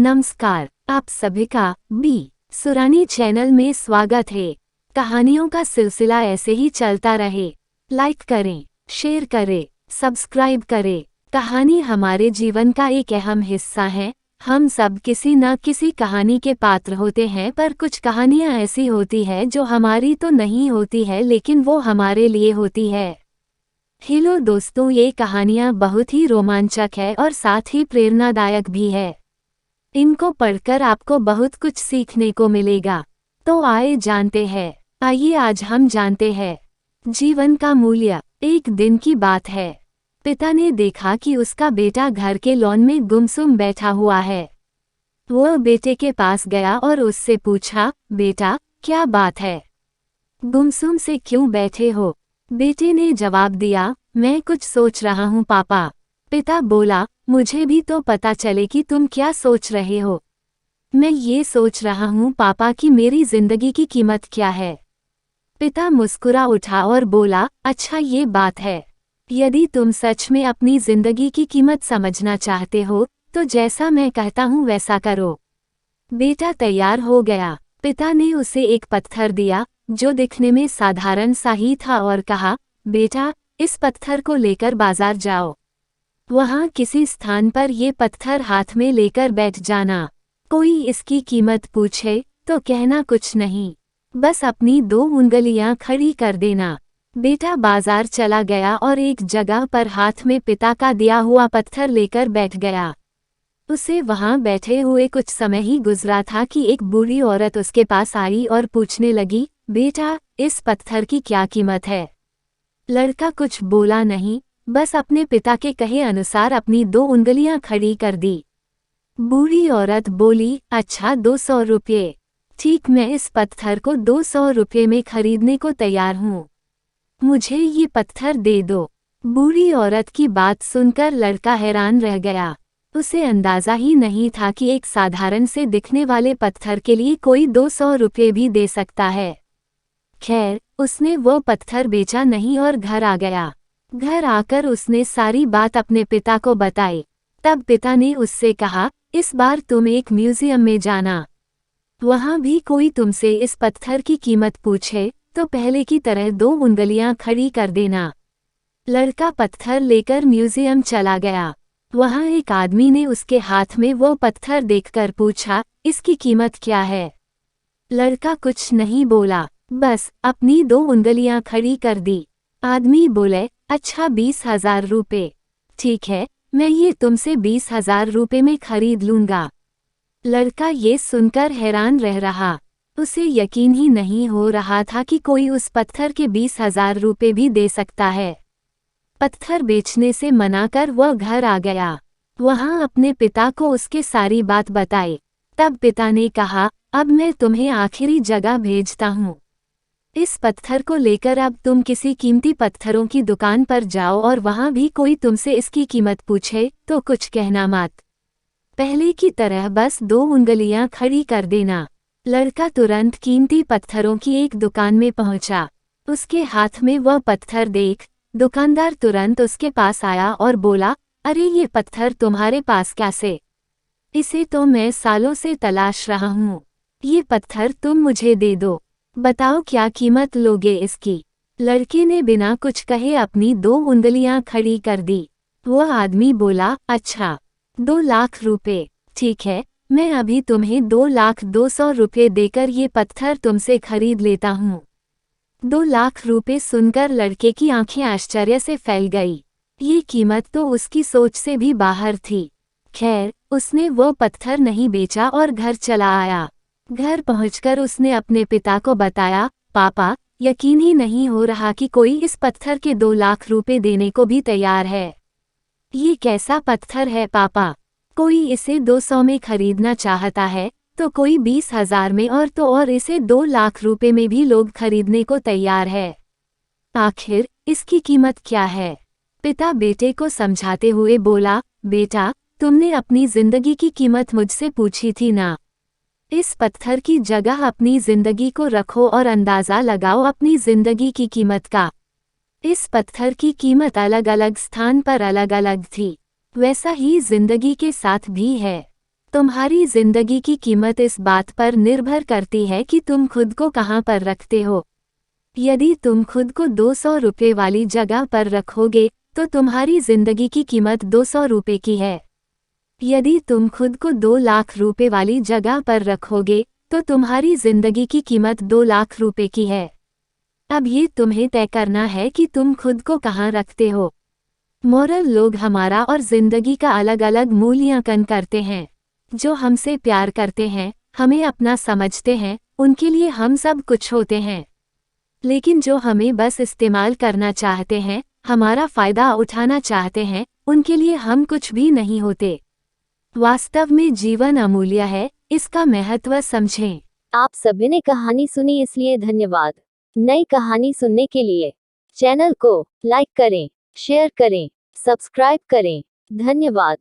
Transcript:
नमस्कार, आप सभी का बी सुरानी चैनल में स्वागत है। कहानियों का सिलसिला ऐसे ही चलता रहे। लाइक करें, शेयर करें, सब्सक्राइब करें। कहानी हमारे जीवन का एक अहम हिस्सा है। हम सब किसी न किसी कहानी के पात्र होते हैं, पर कुछ कहानियां ऐसी होती है जो हमारी तो नहीं होती है, लेकिन वो हमारे लिए होती है। हेलो दोस्तों, ये कहानियां बहुत ही रोमांचक है और साथ ही प्रेरणादायक भी है। इनको पढ़कर आपको बहुत कुछ सीखने को मिलेगा। तो आइए आज हम जानते हैं जीवन का मूल्य। एक दिन की बात है। पिता ने देखा कि उसका बेटा घर के लॉन में गुमसुम बैठा हुआ है। वह बेटे के पास गया और उससे पूछा, बेटा क्या बात है, गुमसुम से क्यों बैठे हो? बेटे ने जवाब दिया, मैं कुछ सोच रहा हूँ पापा। पिता बोला, मुझे भी तो पता चले कि तुम क्या सोच रहे हो। मैं ये सोच रहा हूँ पापा कि मेरी जिंदगी की कीमत क्या है। पिता मुस्कुरा उठा और बोला, अच्छा ये बात है। यदि तुम सच में अपनी जिंदगी की कीमत समझना चाहते हो तो जैसा मैं कहता हूँ वैसा करो। बेटा तैयार हो गया। पिता ने उसे एक पत्थर दिया जो दिखने में साधारण सा ही था और कहा, बेटा इस पत्थर को लेकर बाजार जाओ। वहाँ किसी स्थान पर ये पत्थर हाथ में लेकर बैठ जाना। कोई इसकी कीमत पूछे तो कहना कुछ नहीं, बस अपनी 2 उंगलियां खड़ी कर देना। बेटा बाजार चला गया और एक जगह पर हाथ में पिता का दिया हुआ पत्थर लेकर बैठ गया। उसे वहाँ बैठे हुए कुछ समय ही गुजरा था कि एक बूढ़ी औरत उसके पास आई और पूछने लगी, बेटा इस पत्थर की क्या कीमत है? लड़का कुछ बोला नहीं, बस अपने पिता के कहे अनुसार अपनी 2 उंगलियां खड़ी कर दी। बूढ़ी औरत बोली, अच्छा 200 रुपये। ठीक, मैं इस पत्थर को 200 रुपये में खरीदने को तैयार हूँ। मुझे ये पत्थर दे दो। बूढ़ी औरत की बात सुनकर लड़का हैरान रह गया। उसे अंदाजा ही नहीं था कि एक साधारण से दिखने वाले पत्थर के लिए कोई 200 रुपये भी दे सकता है। खैर, उसने वो पत्थर बेचा नहीं और घर आ गया। घर आकर उसने सारी बात अपने पिता को बताई। तब पिता ने उससे कहा, इस बार तुम एक म्यूजियम में जाना। वहाँ भी कोई तुमसे इस पत्थर की कीमत पूछे तो पहले की तरह 2 उंगलियां खड़ी कर देना। लड़का पत्थर लेकर म्यूजियम चला गया। वहाँ एक आदमी ने उसके हाथ में वो पत्थर देखकर पूछा, इसकी कीमत क्या है? लड़का कुछ नहीं बोला, बस अपनी 2 उंगलियां खड़ी कर दी। आदमी बोले, अच्छा 20,000 रुपये। ठीक है, मैं ये तुमसे 20,000 रुपये में खरीद लूँगा। लड़का ये सुनकर हैरान रह रहा। उसे यकीन ही नहीं हो रहा था कि कोई उस पत्थर के 20,000 रुपये भी दे सकता है। पत्थर बेचने से मना कर वह घर आ गया। वहाँ अपने पिता को उसके सारी बात बताई। तब पिता ने कहा, अब मैं तुम्हें आखिरी जगह भेजता हूँ। इस पत्थर को लेकर अब तुम किसी कीमती पत्थरों की दुकान पर जाओ और वहाँ भी कोई तुमसे इसकी कीमत पूछे तो कुछ कहना मत। पहले की तरह बस 2 उंगलियां खड़ी कर देना। लड़का तुरंत कीमती पत्थरों की एक दुकान में पहुंचा। उसके हाथ में वह पत्थर देख दुकानदार तुरंत उसके पास आया और बोला, अरे ये पत्थर तुम्हारे पास कैसे? इसे तो मैं सालों से तलाश रहा हूँ। ये पत्थर तुम मुझे दे दो। बताओ क्या कीमत लोगे इसकी? लड़के ने बिना कुछ कहे अपनी 2 उंगलियां खड़ी कर दी। वह आदमी बोला, अच्छा 2 लाख रुपए। ठीक है, मैं अभी तुम्हें 2,02,00,000 रुपये देकर ये पत्थर तुमसे खरीद लेता हूँ। 2 लाख रुपए सुनकर लड़के की आंखें आश्चर्य से फैल गई। ये कीमत तो उसकी सोच से भी बाहर थी। खैर, उसने वो पत्थर नहीं बेचा और घर चला आया। घर पहुंचकर उसने अपने पिता को बताया, पापा यकीन ही नहीं हो रहा कि कोई इस पत्थर के 2 लाख रुपए देने को भी तैयार है। ये कैसा पत्थर है पापा? कोई इसे 200 में खरीदना चाहता है तो कोई 20,000 में और इसे 2 लाख रुपए में भी लोग खरीदने को तैयार है। आखिर इसकी कीमत क्या है? पिता बेटे को समझाते हुए बोला, बेटा तुमने अपनी जिंदगी की कीमत मुझसे पूछी थी ना। इस पत्थर की जगह अपनी जिंदगी को रखो और अंदाजा लगाओ अपनी जिंदगी की कीमत का। इस पत्थर की कीमत अलग अलग स्थान पर अलग अलग थी, वैसा ही जिंदगी के साथ भी है। तुम्हारी जिंदगी की कीमत इस बात पर निर्भर करती है कि तुम खुद को कहाँ पर रखते हो। यदि तुम खुद को 200 रुपये वाली जगह पर रखोगे तो तुम्हारी जिंदगी की कीमत 200 रुपये की है। यदि तुम खुद को 2 लाख रुपए वाली जगह पर रखोगे तो तुम्हारी जिंदगी की कीमत 2 लाख रुपए की है। अब ये तुम्हें तय करना है कि तुम खुद को कहाँ रखते हो। मोरल, लोग हमारा और जिंदगी का अलग अलग मूल्यांकन करते हैं। जो हमसे प्यार करते हैं, हमें अपना समझते हैं, उनके लिए हम सब कुछ होते हैं। लेकिन जो हमें बस इस्तेमाल करना चाहते हैं, हमारा फायदा उठाना चाहते हैं, उनके लिए हम कुछ भी नहीं होते। वास्तव में जीवन अमूल्य है, इसका महत्व समझें। आप सभी ने कहानी सुनी, इसलिए धन्यवाद। नई कहानी सुनने के लिए चैनल को लाइक करें, शेयर करें, सब्सक्राइब करें। धन्यवाद।